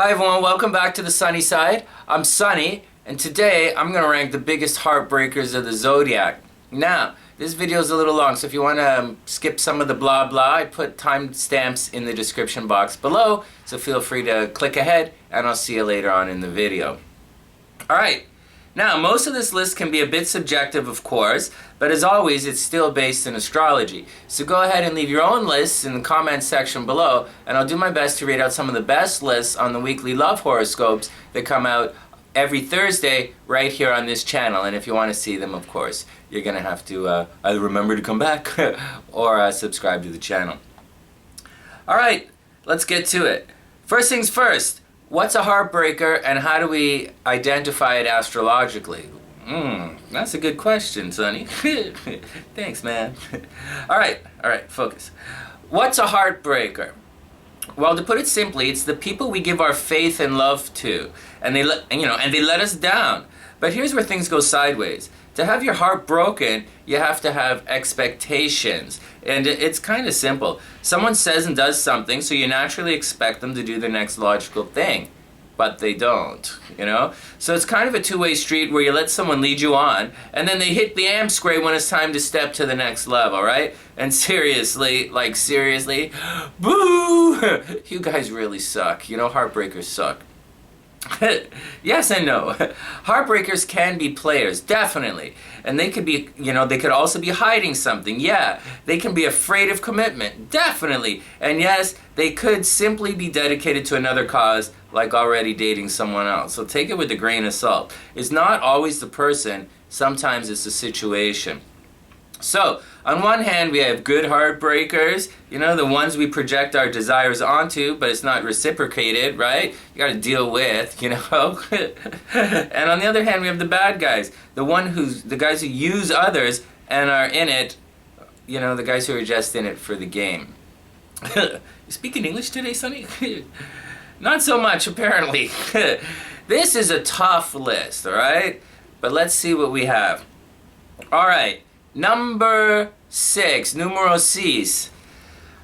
Hi everyone, welcome back to the Sunny Side. I'm Sunny, and today I'm going to rank the biggest heartbreakers of the Zodiac. Now, this video is a little long, so if you want to skip some of the blah blah, I put timestamps in the description box below, so feel free to click ahead, and I'll see you later on in the video. Alright, now most of this list can be a bit subjective, of course, but as always, it's still based in astrology. So go ahead and leave your own lists in the comment section below, and I'll do my best to read out some of the best lists on the weekly love horoscopes that come out every Thursday right here on this channel. And if you want to see them, of course, you're going to have to either remember to come back or subscribe to the channel. Alright, let's get to it. First things first, what's a heartbreaker and how do we identify it astrologically? That's a good question, Sonny. Thanks, man. Alright, focus. What's a heartbreaker? Well, to put it simply, it's the people we give our faith and love to, and they let us down. But here's where things go sideways. To have your heart broken, you have to have expectations. And it's kind of simple. Someone says and does something, so you naturally expect them to do the next logical thing. But they don't, you know? So it's kind of a two-way street where you let someone lead you on, and then they hit the amp spray when it's time to step to the next level, right? And seriously, boo! You guys really suck. You know, heartbreakers suck. Yes and no. Heartbreakers can be players, definitely. And they could be, they could also be hiding something. Yeah. They can be afraid of commitment, definitely. And yes, they could simply be dedicated to another cause, like already dating someone else. So take it with a grain of salt. It's not always the person, sometimes it's the situation. So, on one hand, we have good heartbreakers, the ones we project our desires onto, but it's not reciprocated, right? You gotta deal with, And on the other hand, we have the bad guys, the guys who use others and are in it, the guys who are just in it for the game. You speaking English today, Sonny? Not so much, apparently. This is a tough list, alright? But let's see what we have. Alright. Number 6, numero 6.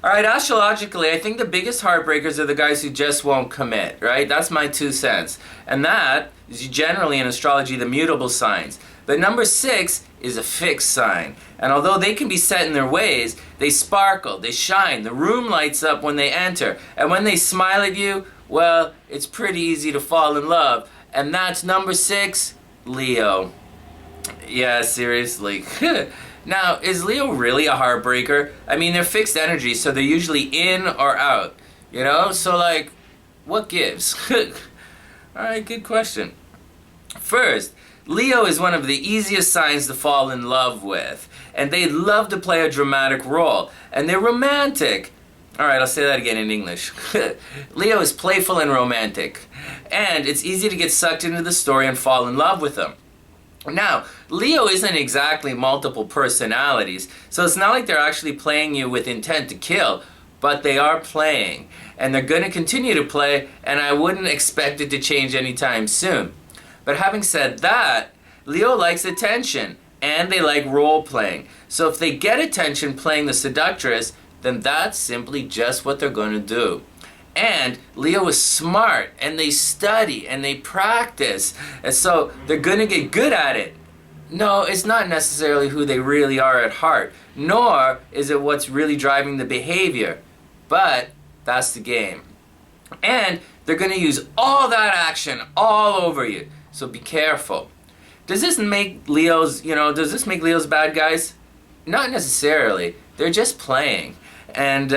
Alright, astrologically, I think the biggest heartbreakers are the guys who just won't commit, right? That's my 2 cents. And that is generally in astrology the mutable signs. But number 6 is a fixed sign. And although they can be set in their ways, they sparkle, they shine, the room lights up when they enter. And when they smile at you, well, it's pretty easy to fall in love. And that's number 6, Leo. Yeah, seriously. Now, is Leo really a heartbreaker? I mean, they're fixed energy, so they're usually in or out. So what gives? Alright, good question. First, Leo is one of the easiest signs to fall in love with. And they love to play a dramatic role. And they're romantic. Alright, I'll say that again in English. Leo is playful and romantic. And it's easy to get sucked into the story and fall in love with them. Now, Leo isn't exactly multiple personalities, so it's not like they're actually playing you with intent to kill, but they are playing, and they're going to continue to play, and I wouldn't expect it to change anytime soon. But having said that, Leo likes attention, and they like role-playing. So if they get attention playing the seductress, then that's simply just what they're going to do. And Leo is smart, and they study, and they practice, and so they're going to get good at it. No, it's not necessarily who they really are at heart, nor is it what's really driving the behavior, but that's the game. And they're going to use all that action all over you, so be careful. Does this make Leos bad guys? Not necessarily. They're just playing, and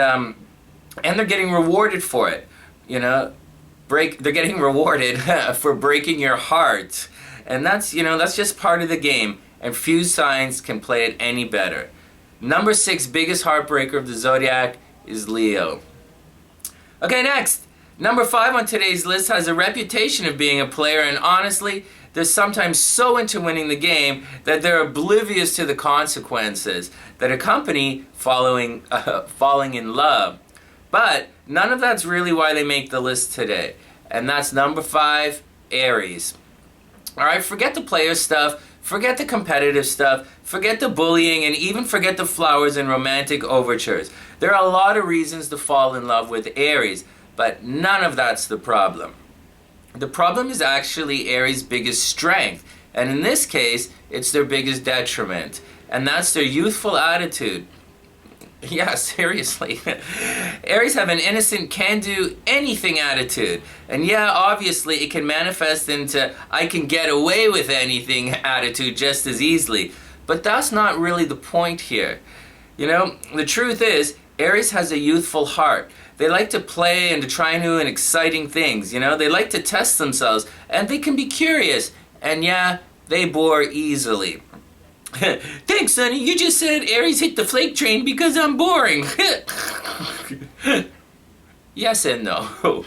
they're getting rewarded for it. They're getting rewarded for breaking your heart. And that's just part of the game. And few signs can play it any better. Number 6 biggest heartbreaker of the Zodiac is Leo. Okay, next. Number 5 on today's list has a reputation of being a player, and honestly, they're sometimes so into winning the game that they're oblivious to the consequences that accompany falling in love. But none of that's really why they make the list today. And that's number 5, Aries. Alright, forget the player stuff, forget the competitive stuff, forget the bullying, and even forget the flowers and romantic overtures. There are a lot of reasons to fall in love with Aries, but none of that's the problem. The problem is actually Aries' biggest strength, and in this case, it's their biggest detriment, and that's their youthful attitude. Yeah, seriously. Aries have an innocent, can-do-anything attitude. And yeah, obviously, it can manifest into I can get away with anything attitude just as easily. But that's not really the point here. You know, the truth is, Aries has a youthful heart. They like to play and to try new and exciting things, you know? They like to test themselves, and they can be curious. And yeah, they bore easily. Thanks, Sonny. You just said Aries hit the flake train because I'm boring. Yes and no.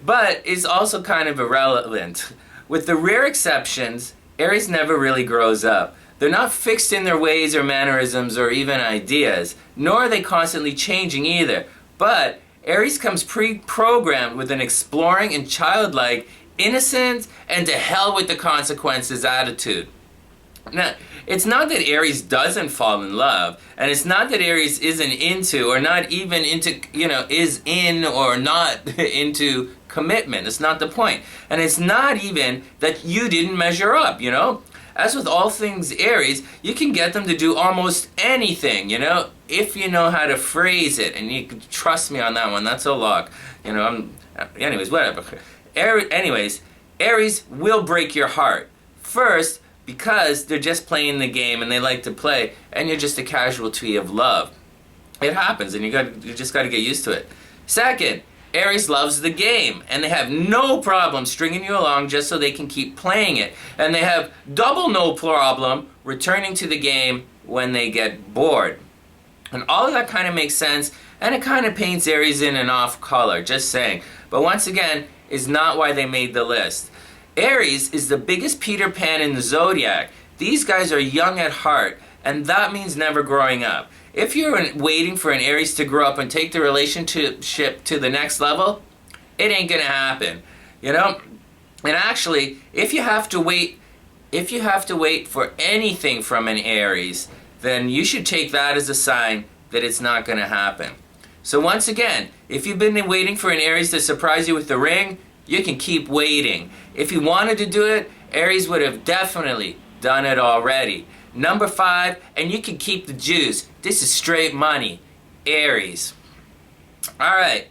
But it's also kind of irrelevant. With the rare exceptions, Aries never really grows up. They're not fixed in their ways or mannerisms or even ideas, nor are they constantly changing either. But Aries comes pre-programmed with an exploring and childlike, innocent, and to hell with the consequences attitude. Now, it's not that Aries doesn't fall in love, and it's not that Aries isn't into, or not even into, is in or not into commitment. It's not the point. And it's not even that you didn't measure up, As with all things Aries, you can get them to do almost anything, if you know how to phrase it, and you can trust me on that one. That's a lock. Anyways, whatever. Aries will break your heart. First, because they're just playing the game and they like to play, and you're just a casualty of love. It happens, and you just got to get used to it. Second, Aries loves the game, and they have no problem stringing you along just so they can keep playing it. And they have double no problem returning to the game when they get bored. And all of that kind of makes sense, and it kind of paints Aries in an off color, just saying. But once again, is not why they made the list. Aries is the biggest Peter Pan in the Zodiac. These guys are young at heart, and that means never growing up. If you're waiting for an Aries to grow up and take the relationship to the next level, it ain't gonna happen, And actually, if you have to wait for anything from an Aries, then you should take that as a sign that it's not gonna happen. So once again, if you've been waiting for an Aries to surprise you with the ring, you can keep waiting. If you wanted to do it, Aries would have definitely done it already. Number 5, and you can keep the juice. This is straight money. Aries. Alright,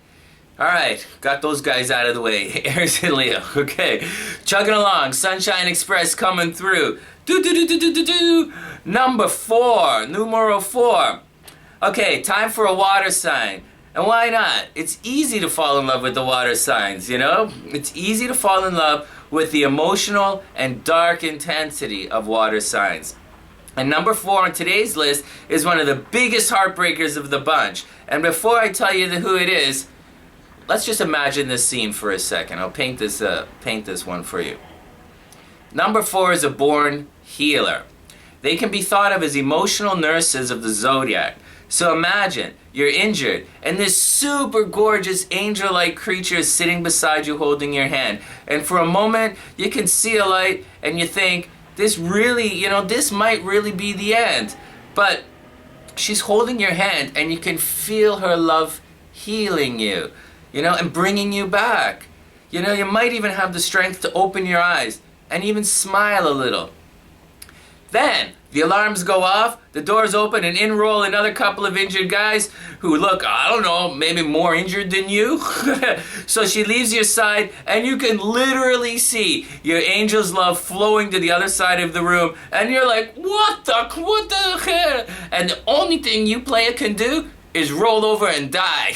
got those guys out of the way. Aries and Leo, okay. Chugging along, Sunshine Express coming through. Number 4, numero 4. Okay, time for a water sign. And why not? It's easy to fall in love with the water signs, It's easy to fall in love with the emotional and dark intensity of water signs. And number 4 on today's list is one of the biggest heartbreakers of the bunch. And before I tell you who it is, let's just imagine this scene for a second. I'll paint this one for you. Number 4 is a born healer. They can be thought of as emotional nurses of the Zodiac. So imagine, you're injured, and this super gorgeous angel-like creature is sitting beside you holding your hand. And for a moment, you can see a light, and you think, this might really be the end. But she's holding your hand, and you can feel her love healing you, and bringing you back. You might even have the strength to open your eyes, and even smile a little. Then, the alarms go off, the doors open, and in roll another couple of injured guys who look, maybe more injured than you. So she leaves your side, and you can literally see your angel's love flowing to the other side of the room, and you're like, what the hell? And the only thing you player can do is roll over and die.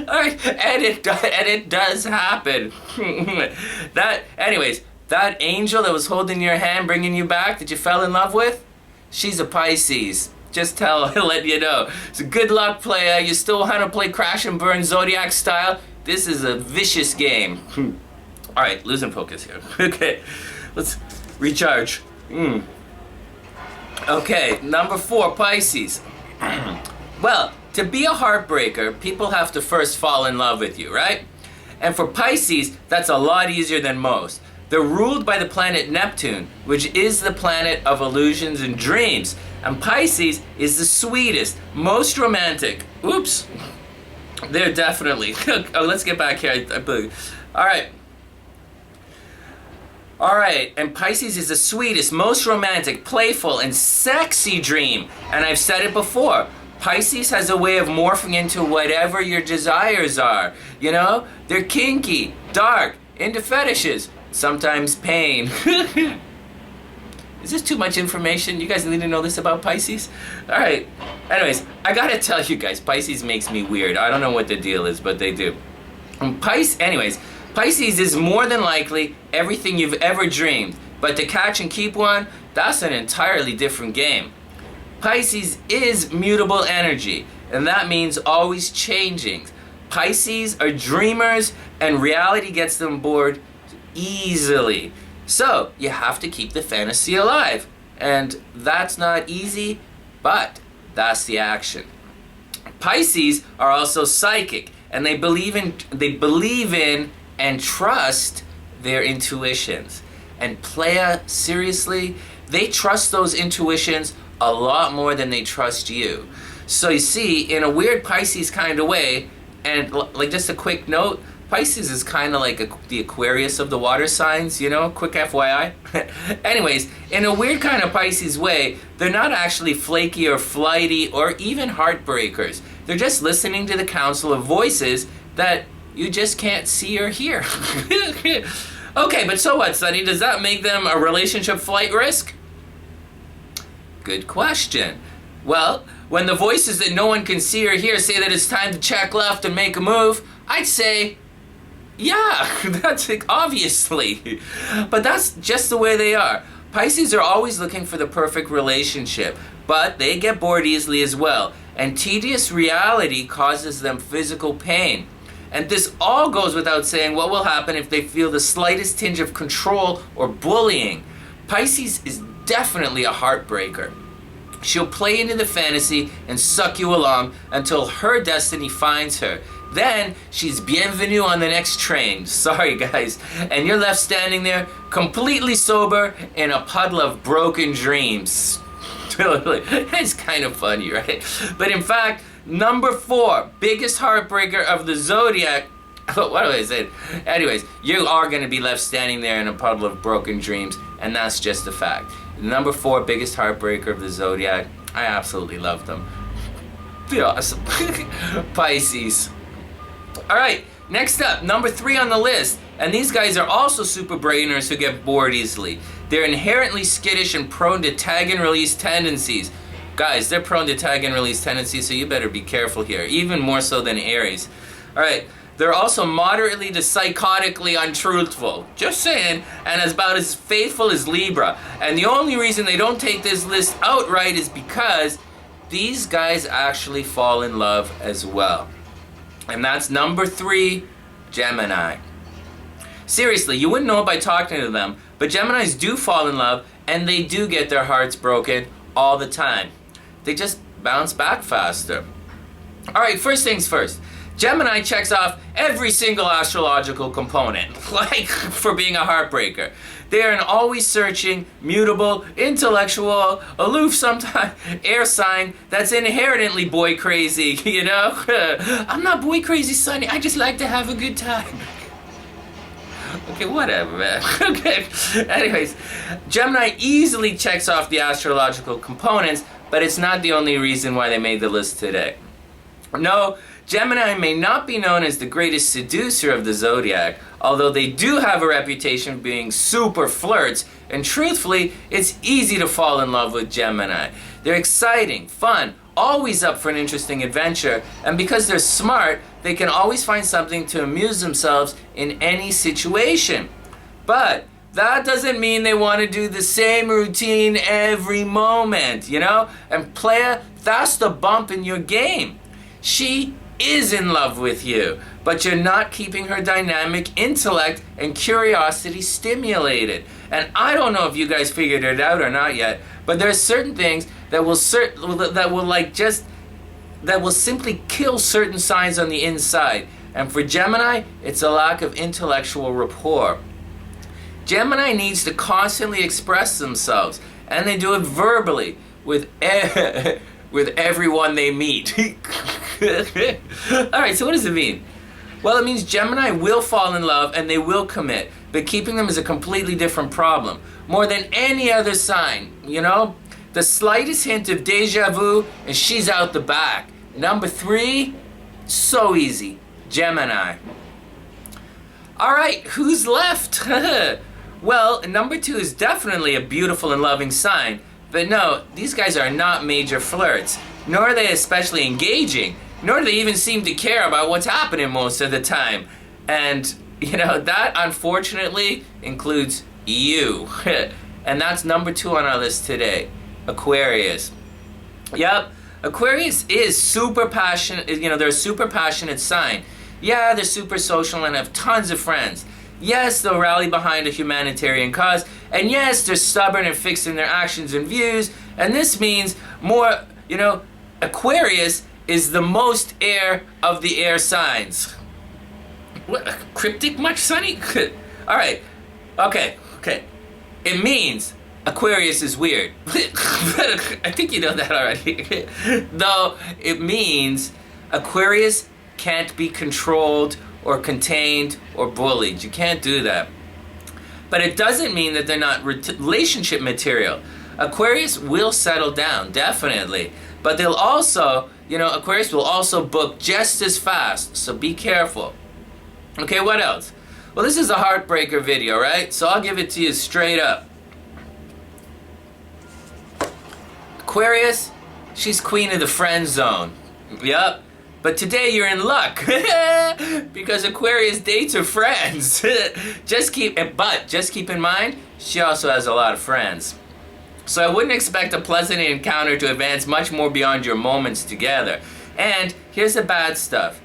Alright, and it does happen. That angel that was holding your hand, bringing you back, that you fell in love with, she's a Pisces. Just let you know. So good luck, player. You still want to play Crash and Burn Zodiac style? This is a vicious game. Alright, losing focus here. Okay, let's recharge. Okay, number 4, Pisces. Well, to be a heartbreaker, people have to first fall in love with you, right? And for Pisces, that's a lot easier than most. They're ruled by the planet Neptune, which is the planet of illusions and dreams. And Pisces is the sweetest, most romantic, They're definitely. Oh, let's get back here. All right. All right, and Pisces is the sweetest, most romantic, playful, and sexy dream. And I've said it before. Pisces has a way of morphing into whatever your desires are. You know? They're kinky, dark, into fetishes, sometimes pain. Is this too much information? You guys need to know this about Pisces? All right. Anyways, I gotta tell you guys, Pisces makes me weird. I don't know what the deal is, but they do. Pisces is more than likely everything you've ever dreamed. But to catch and keep one, that's an entirely different game. Pisces is mutable energy, and that means always changing. Pisces are dreamers, and reality gets them bored easily. So, you have to keep the fantasy alive. And that's not easy, but that's the action. Pisces are also psychic, and they believe in and trust their intuitions. And Playa, seriously, they trust those intuitions a lot more than they trust you. So you see, in a weird Pisces kind of way, and like just a quick note, Pisces is kind of like the Aquarius of the water signs, you know, quick FYI. Anyways, in a weird kind of Pisces way, they're not actually flaky or flighty or even heartbreakers. They're just listening to the counsel of voices that you just can't see or hear. Okay, but so what, Sunny? Does that make them a relationship flight risk? Good question. Well, when the voices that no one can see or hear say that it's time to check left and make a move, I'd say, yeah, that's obviously. But that's just the way they are. Pisces are always looking for the perfect relationship, but they get bored easily as well. And tedious reality causes them physical pain. And this all goes without saying what will happen if they feel the slightest tinge of control or bullying. Pisces is definitely a heartbreaker. She'll play into the fantasy and suck you along until her destiny finds her. Then she's bienvenue on the next train. Sorry, guys. And you're left standing there completely sober in a puddle of broken dreams. It's kind of funny, right? But in fact, number 4, biggest heartbreaker of the Zodiac. What do I say? Anyways, you are going to be left standing there in a puddle of broken dreams, and that's just a fact. Number 4, biggest heartbreaker of the Zodiac. I absolutely love them. They're awesome. Pisces. Alright, next up, number 3 on the list. And these guys are also super brainers who get bored easily. They're inherently skittish and prone to tag and release tendencies. Guys, they're prone to tag and release tendencies, so you better be careful here. Even more so than Aries. Alright, they're also moderately to psychotically untruthful. Just saying. And about as faithful as Libra. And the only reason they don't take this list outright is because these guys actually fall in love as well. And that's number 3, Gemini. Seriously, you wouldn't know it by talking to them, but Geminis do fall in love, and they do get their hearts broken all the time. They just bounce back faster. Alright, first things first. Gemini checks off every single astrological component, like for being a heartbreaker. They are an always searching, mutable, intellectual, aloof sometimes air sign that's inherently boy crazy, you know? I'm not boy crazy, Sonny, I just like to have a good time. Okay, whatever, man. Okay. Anyways, Gemini easily checks off the astrological components, but it's not the only reason why they made the list today. No, Gemini may not be known as the greatest seducer of the Zodiac, although they do have a reputation of being super flirts, and truthfully, it's easy to fall in love with Gemini. They're exciting, fun, always up for an interesting adventure, and because they're smart, they can always find something to amuse themselves in any situation. But that doesn't mean they want to do the same routine every moment, you know? And Playa, that's the bump in your game. She is in love with you, but you're not keeping her dynamic intellect and curiosity stimulated. And I don't know if you guys figured it out or not yet, but there's certain things that will simply kill certain signs on the inside. And for Gemini, it's a lack of intellectual rapport. Gemini needs to constantly express themselves, and they do it verbally with everyone they meet. Alright, so what does it mean? Well, it means Gemini will fall in love and they will commit, but keeping them is a completely different problem. More than any other sign, you know? The slightest hint of deja vu and she's out the back. Number 3, so easy, Gemini. Alright, who's left? Well, number 2 is definitely a beautiful and loving sign, but no, these guys are not major flirts, nor are they especially engaging, nor do they even seem to care about what's happening most of the time. And, you know, that unfortunately includes you. And that's number 2 on our list today, Aquarius. Yep, Aquarius is super passionate, you know, they're a super passionate sign. Yeah, they're super social and have tons of friends. Yes, they'll rally behind a humanitarian cause. And yes, they're stubborn and fixed in their actions and views. And this means more, you know, Aquarius is the most air of the air signs. What, cryptic much, Sunny? Alright, okay. It means Aquarius is weird. I think you know that already. Though, it means Aquarius can't be controlled or contained or bullied. You can't do that. But it doesn't mean that they're not relationship material. Aquarius will settle down, definitely. But they'll also, you know, Aquarius will also book just as fast, so be careful. Okay, what else? Well, this is a Heartbreaker video, right? So I'll give it to you straight up. Aquarius, she's queen of the friend zone. Yup. But today you're in luck. Because Aquarius dates her friends. Just keep in mind, she also has a lot of friends. So I wouldn't expect a pleasant encounter to advance much more beyond your moments together. And here's the bad stuff.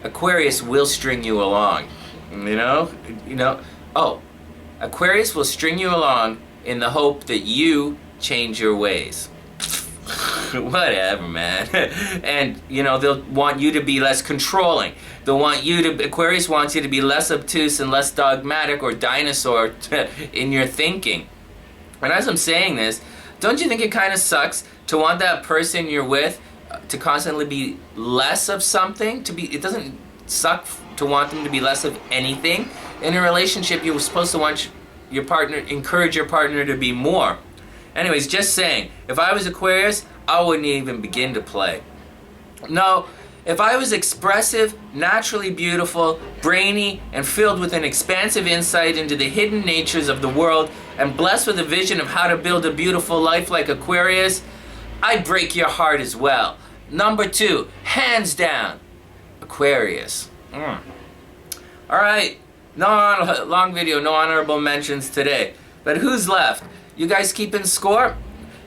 Aquarius will string you along. You know? Oh, Aquarius will string you along in the hope that you change your ways. Whatever, man. And, you know, they'll want you to be less controlling. Aquarius wants you to be less obtuse and less dogmatic or dinosaur in your thinking. And as I'm saying this, don't you think it kind of sucks to want that person you're with to constantly be less of something? It doesn't suck to want them to be less of anything. In a relationship, you're supposed to want encourage your partner to be more. Anyways, just saying, if I was Aquarius, I wouldn't even begin to play. No, if I was expressive, naturally beautiful, brainy, and filled with an expansive insight into the hidden natures of the world, and blessed with a vision of how to build a beautiful life like Aquarius, I'd break your heart as well. Number 2, hands down, Aquarius. Alright, long video, no honorable mentions today. But who's left? You guys keeping score?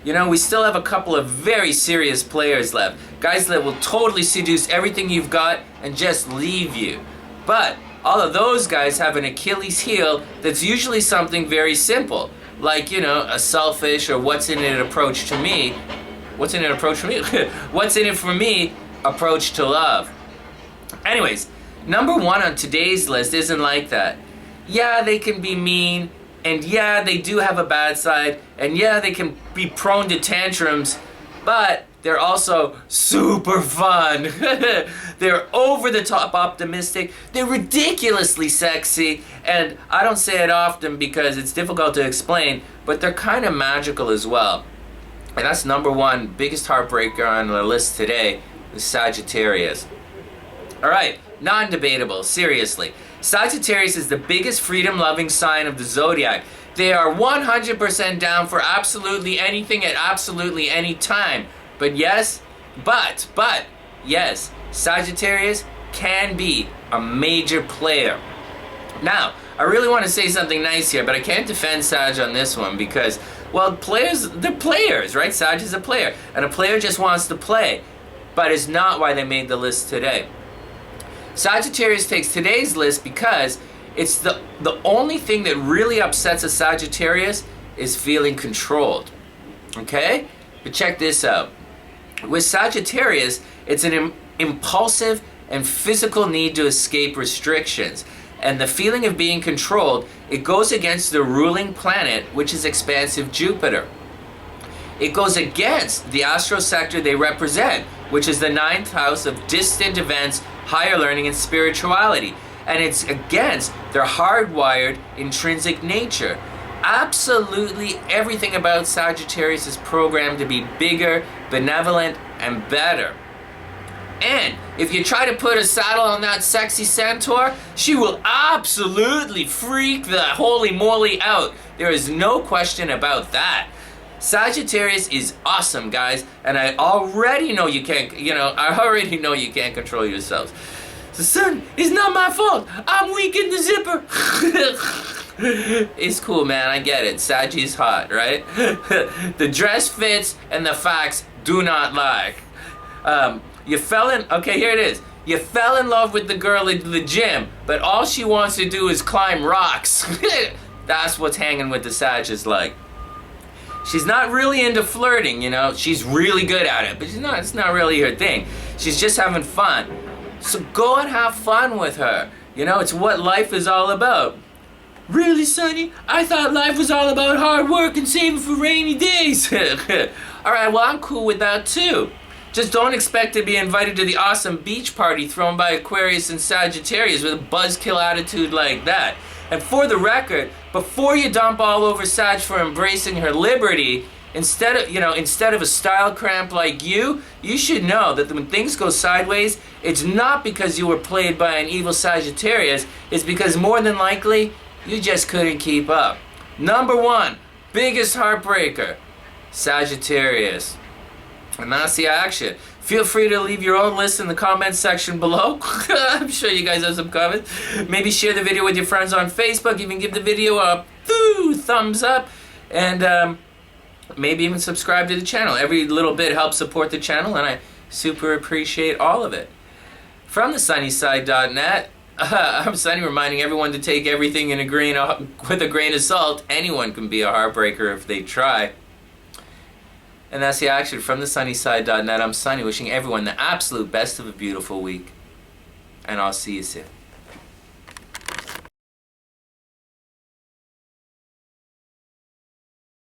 You know, we still have a couple of very serious players left. Guys that will totally seduce everything you've got and just leave you. But all of those guys have an Achilles heel that's usually something very simple. Like, you know, a selfish or what's in it approach to me. What's in it approach for me? What's in it for me approach to love. Anyways, number 1 on today's list isn't like that. Yeah, they can be mean. And yeah, they do have a bad side, and yeah, they can be prone to tantrums, but they're also super fun. They're over the top optimistic, they're ridiculously sexy, and I don't say it often because it's difficult to explain, but they're kind of magical as well. And that's number 1, biggest heartbreaker on the list today, is Sagittarius. Alright, non-debatable, seriously. Sagittarius is the biggest freedom-loving sign of the Zodiac. They are 100% down for absolutely anything at absolutely any time. But yes, Sagittarius can be a major player. Now, I really want to say something nice here, but I can't defend Sag on this one because, well, they're players, right? Sag is a player, and a player just wants to play, but it's not why they made the list today. Sagittarius takes today's list because it's the only thing that really upsets a Sagittarius is feeling controlled. Okay? But check this out. With Sagittarius, it's an impulsive and physical need to escape restrictions. And the feeling of being controlled, it goes against the ruling planet, which is expansive Jupiter. It goes against the astro sector they represent, which is the ninth house of distant events, higher learning, and spirituality. And it's against their hardwired intrinsic nature. Absolutely everything about Sagittarius is programmed to be bigger, benevolent, and better. And if you try to put a saddle on that sexy centaur, she will absolutely freak the holy moly out. There is no question about that. Sagittarius is awesome, guys, and I already know you can't control yourselves. The sun is not my fault. I'm weak in the zipper. It's cool, man. I get it. Saggy's hot, right? The dress fits and the facts do not lie. Okay, here it is. You fell in love with the girl at the gym, but all she wants to do is climb rocks. That's what's hanging with the Sag is like. She's not really into flirting, you know. She's really good at it, but it's not really her thing. She's just having fun. So go and have fun with her. You know, it's what life is all about. Really, Sonny? I thought life was all about hard work and saving for rainy days. Alright, well, I'm cool with that too. Just don't expect to be invited to the awesome beach party thrown by Aquarius and Sagittarius with a buzzkill attitude like that. And for the record, before you dump all over Sag for embracing her liberty, instead of a style cramp like you should know that when things go sideways, it's not because you were played by an evil Sagittarius, it's because more than likely, you just couldn't keep up. Number one, biggest heartbreaker, Sagittarius. And that's the action. Feel free to leave your own list in the comments section below. I'm sure you guys have some comments. Maybe share the video with your friends on Facebook. Even give the video a thumbs up. And maybe even subscribe to the channel. Every little bit helps support the channel, and I super appreciate all of it. From TheSunnySide.net, I'm Sunny, reminding everyone to take everything with a grain of salt. Anyone can be a heartbreaker if they try. And that's the action. From TheSunnySide.net, I'm Sunny, wishing everyone the absolute best of a beautiful week. And I'll see you soon.